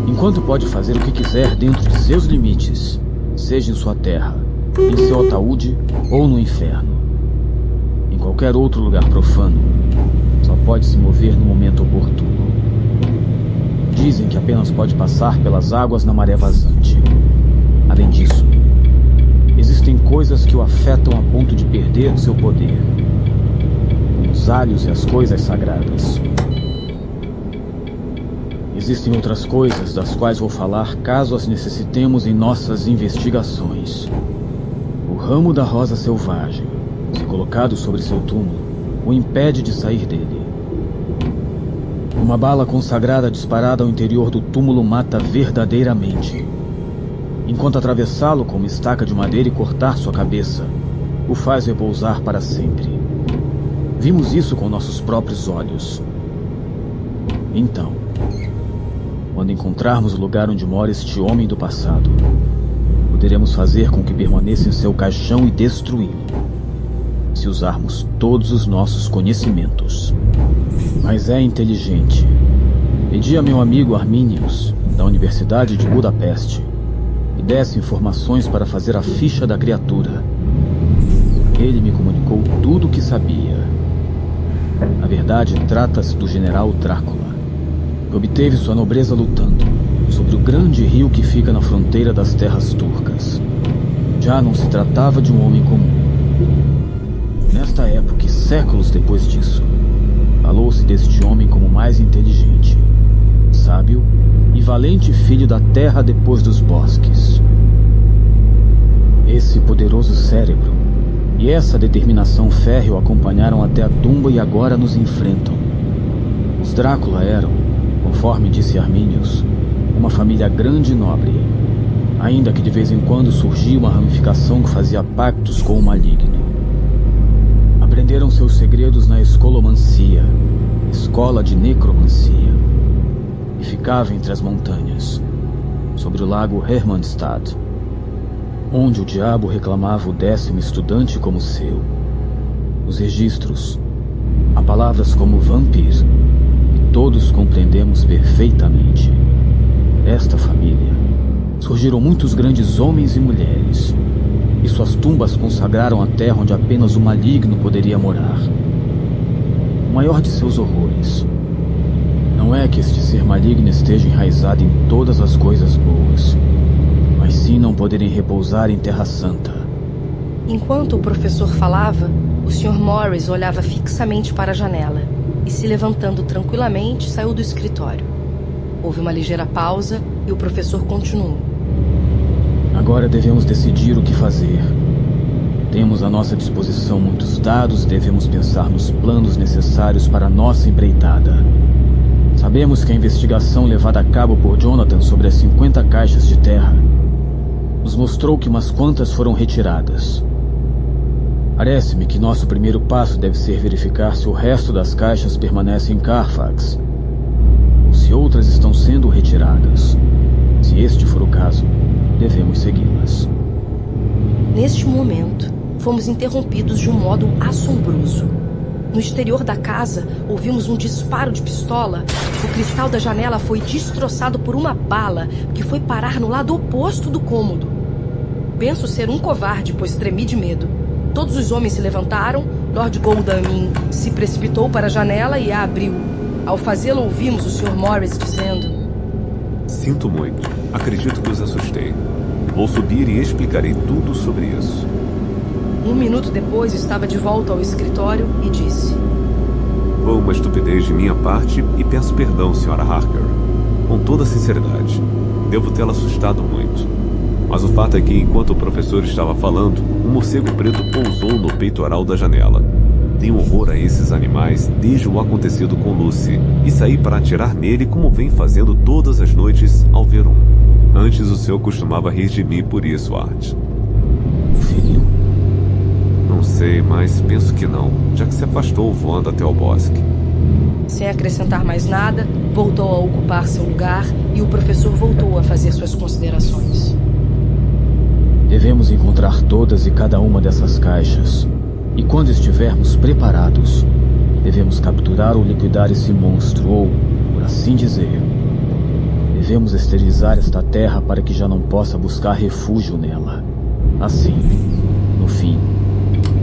Enquanto pode fazer o que quiser dentro de seus limites, seja em sua terra, em seu ataúde ou no inferno. Em qualquer outro lugar profano, só pode se mover no momento oportuno. Dizem que apenas pode passar pelas águas na maré vazante. Além disso, existem coisas que o afetam a ponto de perder seu poder. Os alhos e as coisas sagradas. Existem outras coisas das quais vou falar caso as necessitemos em nossas investigações. O ramo da rosa selvagem, se colocado sobre seu túmulo, o impede de sair dele. Uma bala consagrada disparada ao interior do túmulo mata verdadeiramente. Enquanto atravessá-lo com uma estaca de madeira e cortar sua cabeça, o faz repousar para sempre. Vimos isso com nossos próprios olhos. Então, quando encontrarmos o lugar onde mora este homem do passado, poderemos fazer com que permaneça em seu caixão e destruí-lo, se usarmos todos os nossos conhecimentos. Mas é inteligente. Pedi a meu amigo Arminius, da Universidade de Budapeste, que desse informações para fazer a ficha da criatura. Ele me comunicou tudo o que sabia. Na verdade, trata-se do general Drácula, que obteve sua nobreza lutando sobre o grande rio que fica na fronteira das terras turcas. Já não se tratava de um homem comum. Nesta época e séculos depois disso, falou-se deste homem como o mais inteligente, sábio e valente filho da terra depois dos bosques. Esse poderoso cérebro e essa determinação férrea o acompanharam até a tumba e agora nos enfrentam. Os Drácula eram, conforme disse Arminius, uma família grande e nobre, ainda que de vez em quando surgia uma ramificação que fazia pactos com o maligno. Aprenderam seus segredos na escolomancia, escola de necromancia, e ficava entre as montanhas, sobre o lago Hermannstadt, onde o diabo reclamava o 10º estudante como seu. Os registros, há palavras como vampir, e todos compreendemos perfeitamente. Esta família, surgiram muitos grandes homens e mulheres, e suas tumbas consagraram a terra onde apenas o maligno poderia morar. O maior de seus horrores não é que este ser maligno esteja enraizado em todas as coisas boas, mas sim não poderem repousar em Terra Santa. Enquanto o professor falava, o Sr. Morris olhava fixamente para a janela e, se levantando tranquilamente, saiu do escritório. Houve uma ligeira pausa e o professor continuou. Agora devemos decidir o que fazer. Temos à nossa disposição muitos dados e devemos pensar nos planos necessários para a nossa empreitada. Sabemos que a investigação levada a cabo por Jonathan sobre as 50 caixas de terra nos mostrou que umas quantas foram retiradas. Parece-me que nosso primeiro passo deve ser verificar se o resto das caixas permanece em Carfax, ou se outras estão sendo retiradas. Se este for o caso, devemos segui-las. Neste momento, fomos interrompidos de um modo assombroso. No exterior da casa, ouvimos um disparo de pistola. O cristal da janela foi destroçado por uma bala que foi parar no lado oposto do cômodo. Penso ser um covarde, pois tremi de medo. Todos os homens se levantaram. Lord Godalming se precipitou para a janela e a abriu. Ao fazê-lo, ouvimos o Sr. Morris dizendo: Sinto muito. Acredito que os assustei. Vou subir e explicarei tudo sobre isso. 1 minuto depois, estava de volta ao escritório e disse: Foi uma estupidez de minha parte e peço perdão, Sra. Harker. Com toda sinceridade, devo tê-la assustado muito. Mas o fato é que, enquanto o professor estava falando, um morcego preto pousou no peitoral da janela. Tenho horror a esses animais desde o acontecido com Lucy e saí para atirar nele como vem fazendo todas as noites ao ver um. Antes o senhor costumava rir de mim por isso, Art. Feriu? Não sei, mas penso que não, já que se afastou voando até o bosque. Sem acrescentar mais nada, voltou a ocupar seu lugar e o professor voltou a fazer suas considerações. Devemos encontrar todas e cada uma dessas caixas. E quando estivermos preparados, devemos capturar ou liquidar esse monstro, ou, por assim dizer, devemos esterilizar esta terra para que já não possa buscar refúgio nela. Assim, no fim,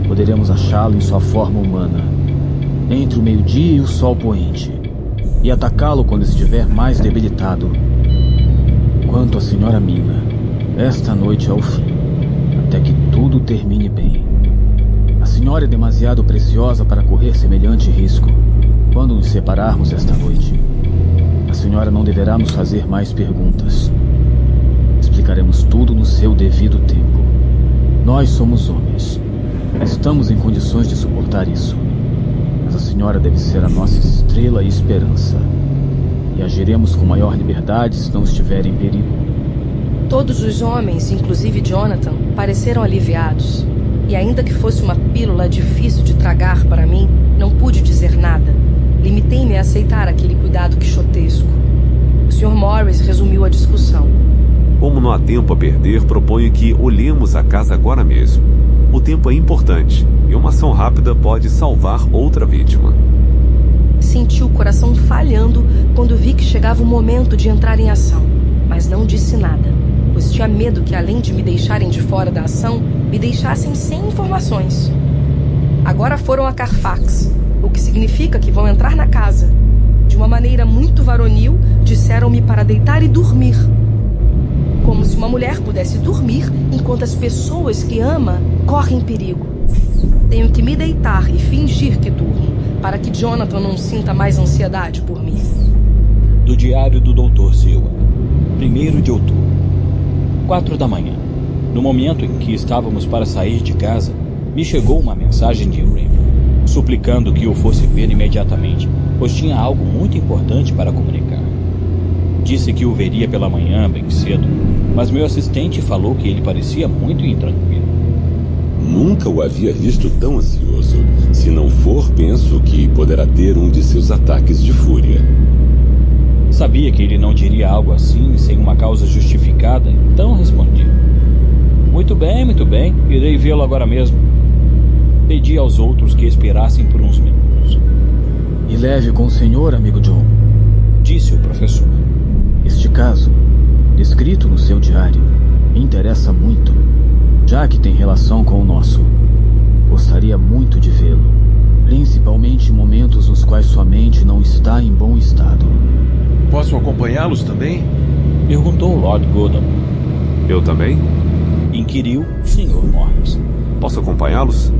poderemos achá-lo em sua forma humana, entre o meio-dia e o sol poente, e atacá-lo quando estiver mais debilitado. Quanto à senhora Mina, esta noite é o fim, até que tudo termine bem. A senhora é demasiado preciosa para correr semelhante risco. Quando nos separarmos esta noite, a senhora não deverá nos fazer mais perguntas. Explicaremos tudo no seu devido tempo. Nós somos homens. Estamos em condições de suportar isso. Mas a senhora deve ser a nossa estrela e esperança. E agiremos com maior liberdade se não estiver em perigo. Todos os homens, inclusive Jonathan, pareceram aliviados. E ainda que fosse uma pílula difícil de tragar para mim, não pude dizer nada. Limitei-me a aceitar aquele cuidado quixotesco. O Sr. Morris resumiu a discussão. Como não há tempo a perder, proponho que olhemos a casa agora mesmo. O tempo é importante e uma ação rápida pode salvar outra vítima. Senti o coração falhando quando vi que chegava o momento de entrar em ação, mas não disse nada, pois tinha medo que, além de me deixarem de fora da ação, me deixassem sem informações. Agora foram a Carfax, o que significa que vão entrar na casa. De uma maneira muito varonil, disseram-me para deitar e dormir. Como se uma mulher pudesse dormir enquanto as pessoas que ama correm perigo. Tenho que me deitar e fingir que durmo, para que Jonathan não sinta mais ansiedade por mim. Do diário do Dr. Silva, 1º de outubro, 4 da manhã. No momento em que estávamos para sair de casa, me chegou uma mensagem de Raymond, suplicando que eu fosse ver imediatamente, pois tinha algo muito importante para comunicar. Disse que o veria pela manhã bem cedo, mas meu assistente falou que ele parecia muito intranquilo. Nunca o havia visto tão ansioso. Se não for, penso que poderá ter um de seus ataques de fúria. Sabia que ele não diria algo assim sem uma causa justificada, então respondi. Muito bem, irei vê-lo agora mesmo. Pedi aos outros que esperassem por uns minutos. E leve com o senhor, amigo John, disse o professor. Este caso, descrito no seu diário, me interessa muito, já que tem relação com o nosso. Gostaria muito de vê-lo, principalmente em momentos nos quais sua mente não está em bom estado. Posso acompanhá-los também? Perguntou Lord Godalming. Eu também? Inquiriu o Sr. Morris. Posso acompanhá-los?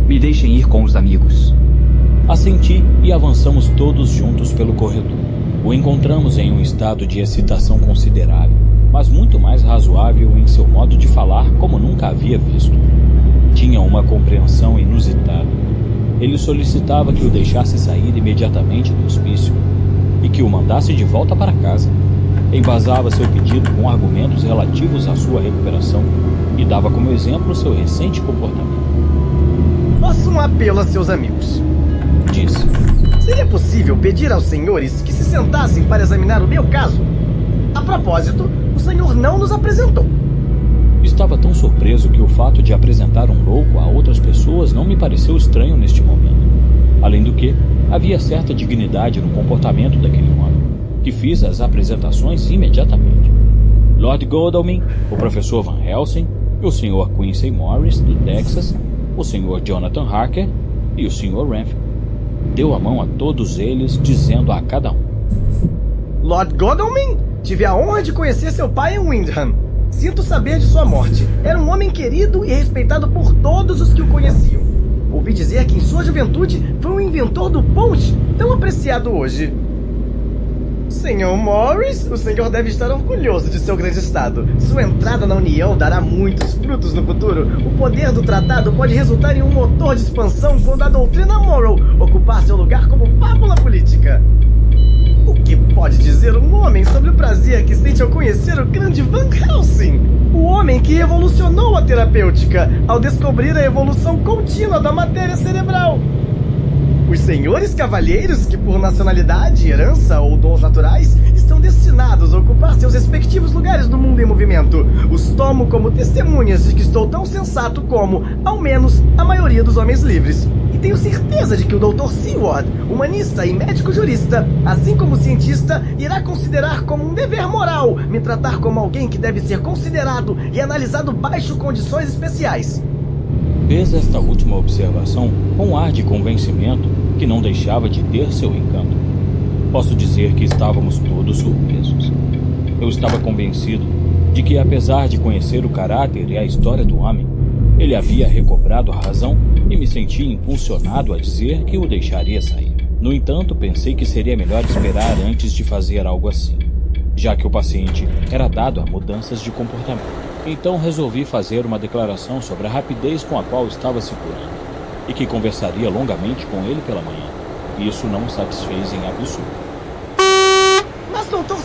Me deixem ir com os amigos. Assenti e avançamos todos juntos pelo corredor. O encontramos em um estado de excitação considerável, mas muito mais razoável em seu modo de falar como nunca havia visto. Tinha uma compreensão inusitada. Ele solicitava que o deixasse sair imediatamente do hospício e que o mandasse de volta para casa. Embasava seu pedido com argumentos relativos à sua recuperação e dava como exemplo seu recente comportamento. Faço um apelo a seus amigos. Disse. Seria possível pedir aos senhores que se sentassem para examinar o meu caso? A propósito, o senhor não nos apresentou. Estava tão surpreso que o fato de apresentar um louco a outras pessoas não me pareceu estranho neste momento. Além do que, havia certa dignidade no comportamento daquele homem, que fiz as apresentações imediatamente. Lord Godalming, o professor Van Helsing, o Sr. Quincy Morris, do Texas, o Sr. Jonathan Harker e o Sr. Renfield. Deu a mão a todos eles, dizendo a cada um: Lord Godalming, tive a honra de conhecer seu pai em Windham. Sinto saber de sua morte. Era um homem querido e respeitado por todos os que o conheciam. Ouvi dizer que em sua juventude foi o inventor do ponche, tão apreciado hoje. Senhor Morris, o senhor deve estar orgulhoso de seu grande estado. Sua entrada na União dará muitos frutos no futuro. O poder do tratado pode resultar em um motor de expansão quando a doutrina Morrow ocupar seu lugar como fábula política. O que pode dizer um homem sobre o prazer que sente ao conhecer o grande Van Helsing? O homem que revolucionou a terapêutica ao descobrir a evolução contínua da matéria cerebral. Os senhores cavalheiros que, por nacionalidade, herança ou dons naturais, estão destinados a ocupar seus respectivos lugares no mundo em movimento. Os tomo como testemunhas de que estou tão sensato como, ao menos, a maioria dos homens livres. E tenho certeza de que o Dr. Seward, humanista e médico jurista, assim como cientista, irá considerar como um dever moral me tratar como alguém que deve ser considerado e analisado baixo condições especiais. Fez esta última observação com um ar de convencimento que não deixava de ter seu encanto. Posso dizer que estávamos todos surpresos. Eu estava convencido de que, apesar de conhecer o caráter e a história do homem, ele havia recobrado a razão e me senti impulsionado a dizer que o deixaria sair. No entanto, pensei que seria melhor esperar antes de fazer algo assim, já que o paciente era dado a mudanças de comportamento. Então resolvi fazer uma declaração sobre a rapidez com a qual estava se curando e que conversaria longamente com ele pela manhã. Isso não o satisfez em absoluto. Mas, doutor